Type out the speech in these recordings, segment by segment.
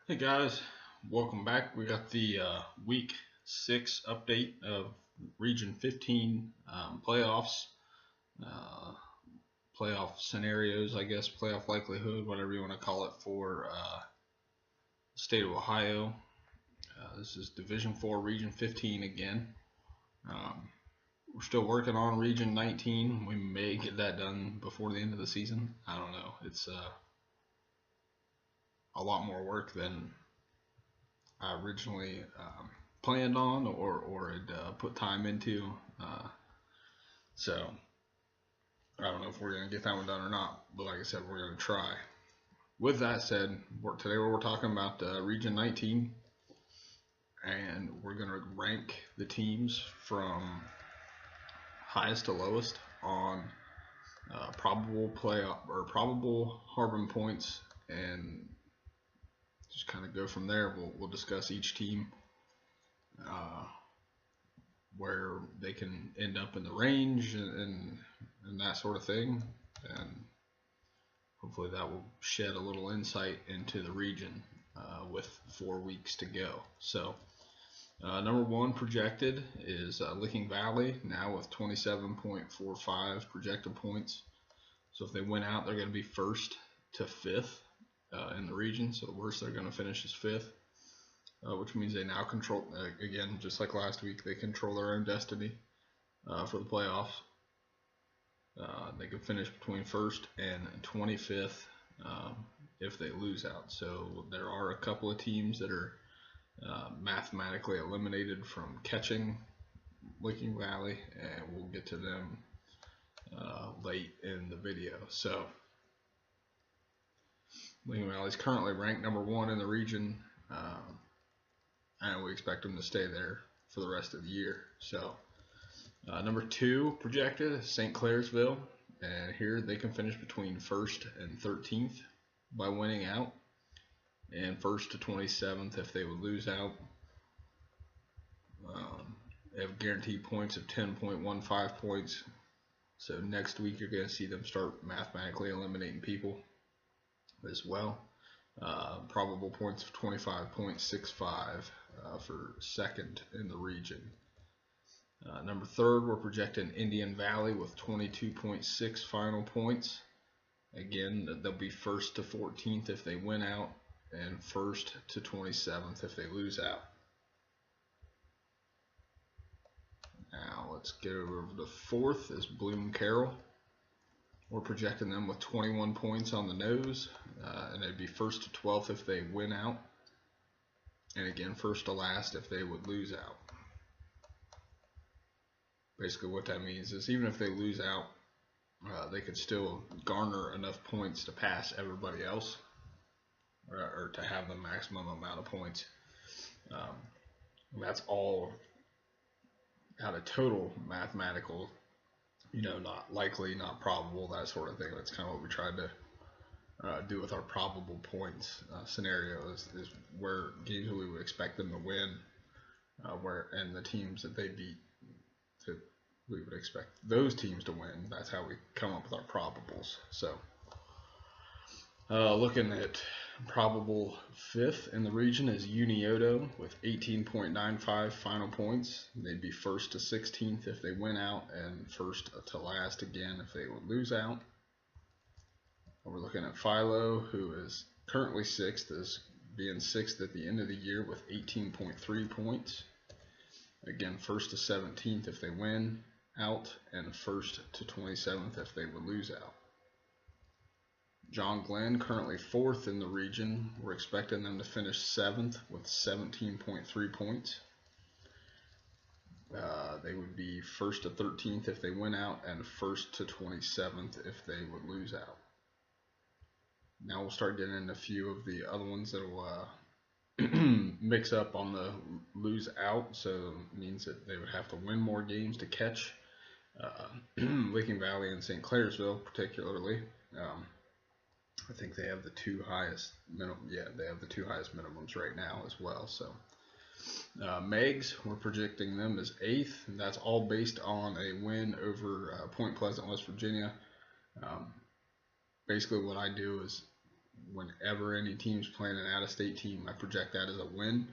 Hey guys, welcome back. We got the week 6 update of Region 15 playoffs, uh, playoff scenarios, I guess, playoff likelihood, whatever you want to call it, for the state of Ohio. This is Division 4, Region 15 again. Um, we're still working on Region 19. We may get that done before the end of the season. I don't know. It's a lot more work than I originally planned on or had put time into. Uh, so I don't know if we're going to get that one done or not, but like I said, we're going to try. With that said, today we're talking about Region 19, and we're going to rank the teams from highest to lowest on probable playoff or probable Harbin points, and just kind of go from there. We'll discuss each team, uh, where they can end up in the range and that sort of thing, and hopefully that will shed a little insight into the region with 4 weeks to go. So number one projected is Licking Valley, now with 27.45 projected points. So if they win out, they're going to be first to fifth in the region. So the worst they're going to finish is fifth. Which means they now control, again, just like last week, they control their own destiny for the playoffs. They can finish between first and 25th if they lose out. So there are a couple of teams that are mathematically eliminated from catching Licking Valley, and we'll get to them late in the video. So Licking Valley is currently ranked number 1 in the region. And we expect them to stay there for the rest of the year. So number 2 projected is St. Clairsville, and here they can finish between 1st and 13th by winning out, and 1st to 27th if they would lose out. They have guaranteed points of 10.15 points. So next week you're going to see them start mathematically eliminating people as well. Probable points of 25.65 for second in the region. Number 3rd, we're projecting Indian Valley with 22.6 final points. Again, they'll be 1st to 14th if they win out, and 1st to 27th if they lose out. Now let's go over to 4th is Bloom Carroll. We're projecting them with 21 points on the nose, and they'd be 1st to 12th if they win out, and again 1st to last if they would lose out. Basically what that means is even if they lose out, they could still garner enough points to pass everybody else, or to have the maximum amount of points. That's all out of total mathematical, not likely, not probable, that sort of thing. That's kind of what we tried to do with our probable points scenario, is where games we would expect them to win, and the teams that they beat, we would expect those teams to win. That's how we come up with our probables. So looking at probable 5th in the region is Unioto with 18.95 final points. They'd be 1st to 16th if they win out, and 1st to last again if they would lose out. We're looking at Philo, who is currently 6th, is being 6th at the end of the year with 18.3 points. Again, 1st to 17th if they win out, and 1st to 27th if they would lose out. John Glenn, currently 4th in the region. We're expecting them to finish 7th with 17.3 points. They would be 1st to 13th if they win out, and 1st to 27th if they would lose out. Now we'll start getting into a few of the other ones that will mix up on the lose out, so it means that they would have to win more games to catch Licking Valley and St. Clairsville particularly. I think they have the 2 highest they have the 2 highest minimums right now as well. So Megs, we're projecting them as 8th, and that's all based on a win over Point Pleasant, West Virginia. Basically what I do is whenever any team's playing an out-of-state team, I project that as a win,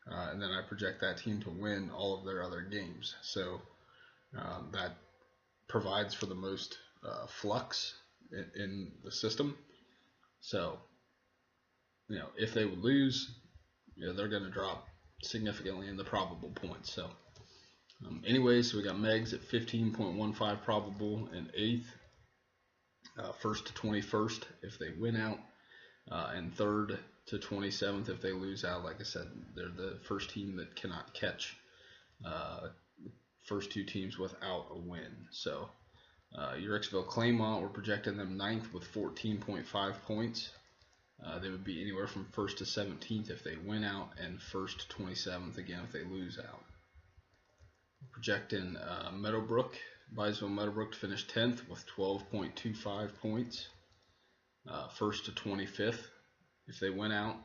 and then I project that team to win all of their other games. So that provides for the most flux in the system. So, if they would lose, they're going to drop significantly in the probable points. So, anyways, so we got Megs at 15.15 probable in 8th, 1st to 21st if they win out, and 3rd to 27th if they lose out. Like I said, they're the first team that cannot catch first two teams without a win. So, Uricksville Claymont, we're projecting them 9th with 14.5 points. They would be anywhere from 1st to 17th if they win out, and 1st to 27th again if they lose out. We're projecting Byesville Meadowbrook to finish 10th with 12.25 points. 1st to 25th if they win out,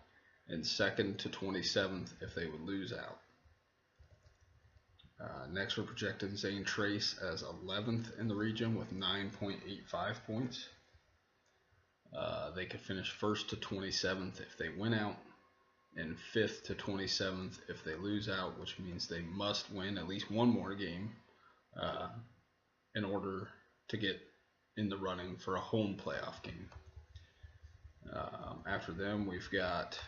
and 2nd to 27th if they would lose out. Next, we're projecting Zane Trace as 11th in the region with 9.85 points. They could finish 1st to 27th if they win out, and 5th to 27th if they lose out, which means they must win at least one more game in order to get in the running for a home playoff game. After them, we've got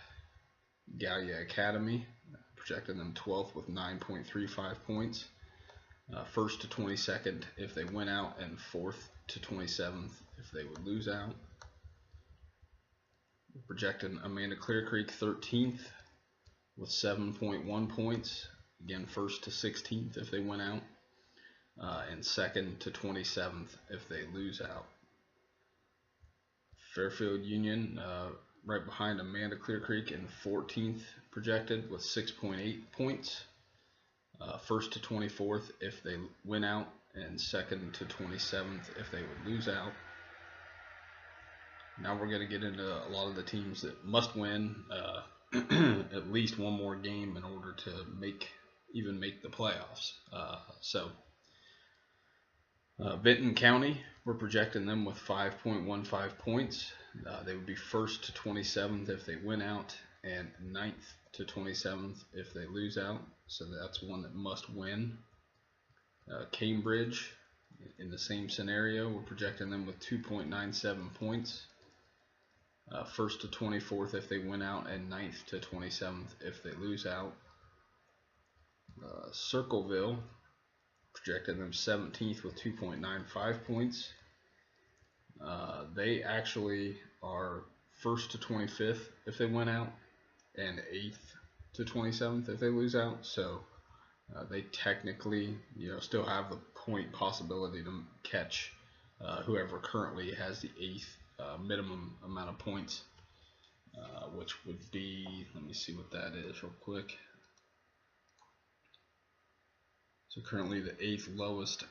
Gallia Academy, projecting them 12th with 9.35 points. 1st to 22nd if they win out, and 4th to 27th if they would lose out. We're projecting Amanda Clear Creek 13th with 7.1 points. Again, 1st to 16th if they win out, and 2nd to 27th if they lose out. Fairfield Union, right behind Amanda Clear Creek, in 14th projected with 6.8 points. 1st to 24th if they win out, and 2nd to 27th if they would lose out. Now we're going to get into a lot of the teams that must win at least one more game in order to even make the playoffs. Benton County, we're projecting them with 5.15 points. They would be 1st to 27th if they win out, and 9th to 27th if they lose out. So that's one that must win. Cambridge, in the same scenario, we're projecting them with 2.97 points. 1st to 24th if they win out, and 9th to 27th if they lose out. Circleville, projecting them 17th with 2.95 points. They actually are 1st to 25th if they win out, and 8th to 27th if they lose out. So they technically, still have the point possibility to catch whoever currently has the 8th minimum amount of points, which would be, let me see what that is real quick. So currently the 8th lowest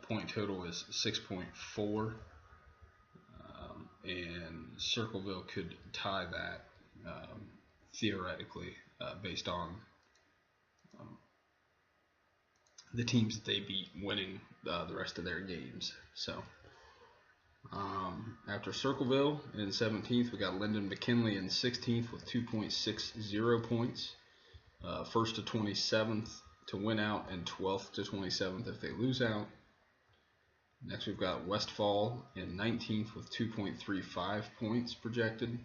point total is 6.4, and Circleville could tie that theoretically based on the teams that they beat winning the rest of their games. So after Circleville in 17th, we got Lyndon McKinley in 16th with 2.60 points. 1st to 27th to win out, and 12th to 27th if they lose out. Next, we've got Westfall in 19th with 2.35 points projected,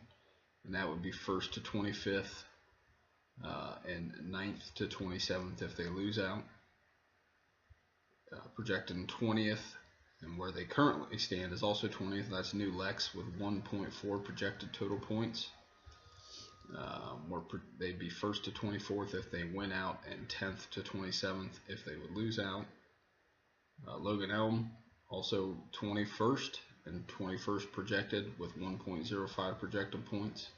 and that would be 1st to 25th and 9th to 27th if they lose out. Projected in 20th, and where they currently stand is also 20th. That's New Lex with 1.4 projected total points. They'd be 1st to 24th if they win out, and 10th to 27th if they would lose out. Logan Elm, also 21st and 21st projected with 1.05 projected points.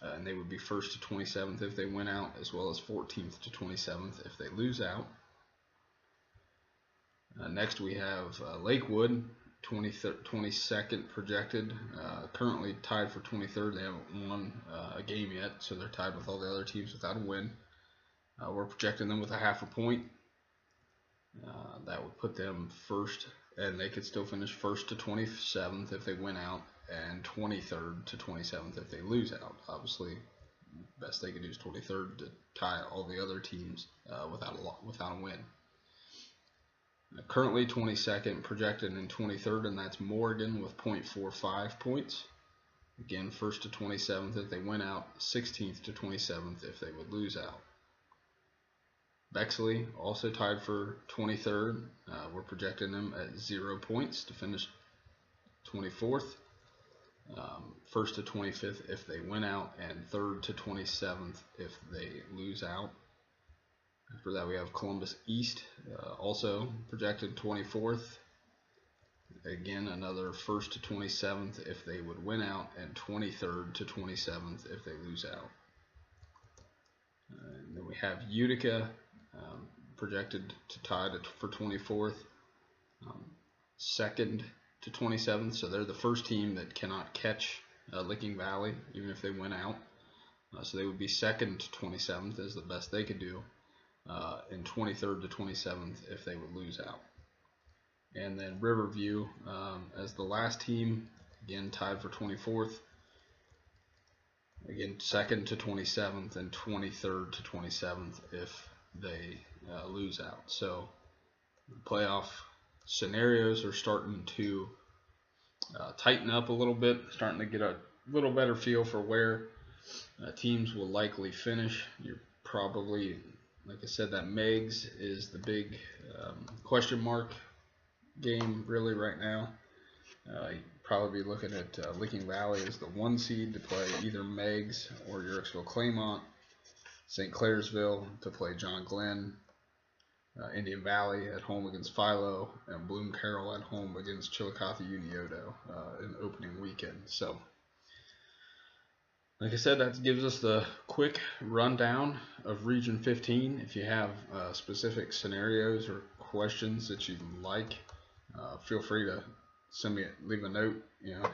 And they would be 1st to 27th if they win out, as well as 14th to 27th if they lose out. Next we have Lakewood, 22nd projected, currently tied for 23rd. They haven't won a game yet, so they're tied with all the other teams without a win. We're projecting them with a half a point. That would put them 1st, and they could still finish 1st to 27th if they win out, and 23rd to 27th if they lose out. Obviously, best they can do is 23rd to tie all the other teams without a win. Currently 22nd, projected in 23rd, and that's Morgan with 0.45 points. Again, 1st to 27th if they win out, 16th to 27th if they would lose out. Bexley also tied for 23rd. We're projecting them at 0 points to finish 24th. 1st to 25th if they win out, and 3rd to 27th if they lose out. After that, we have Columbus East, also projected 24th. Again, another 1st to 27th if they would win out, and 23rd to 27th if they lose out. And then we have Utica, projected to tie for 24th. 2nd to 27th, so they're the first team that cannot catch Licking Valley, even if they win out. So they would be 2nd to 27th is the best they could do, and 23rd to 27th if they would lose out. And then Riverview as the last team, again tied for 24th. Again, 2nd to 27th and 23rd to 27th if they lose out. So the playoff scenarios are starting to tighten up a little bit, starting to get a little better feel for where teams will likely finish. You're probably, like I said, that Megs is the big question mark game really right now. You'd probably be looking at Licking Valley as the 1 seed to play either Megs or Yorksville Claymont, St. Clairsville to play John Glenn, Indian Valley at home against Philo, and Bloom Carroll at home against Chillicothe Unioto in opening weekend. So, like I said, that gives us the quick rundown of Region 15. If you have specific scenarios or questions that you'd like, feel free to leave a note,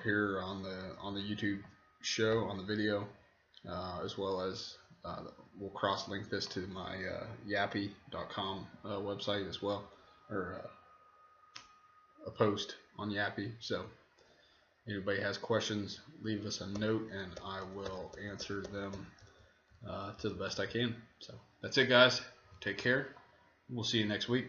here on the YouTube show, on the video, as well as we'll cross-link this to my yappy.com website as well, or a post on Yappy. So anybody has questions, leave us a note and I will answer them to the best I can. So that's it, guys. Take care. We'll see you next week.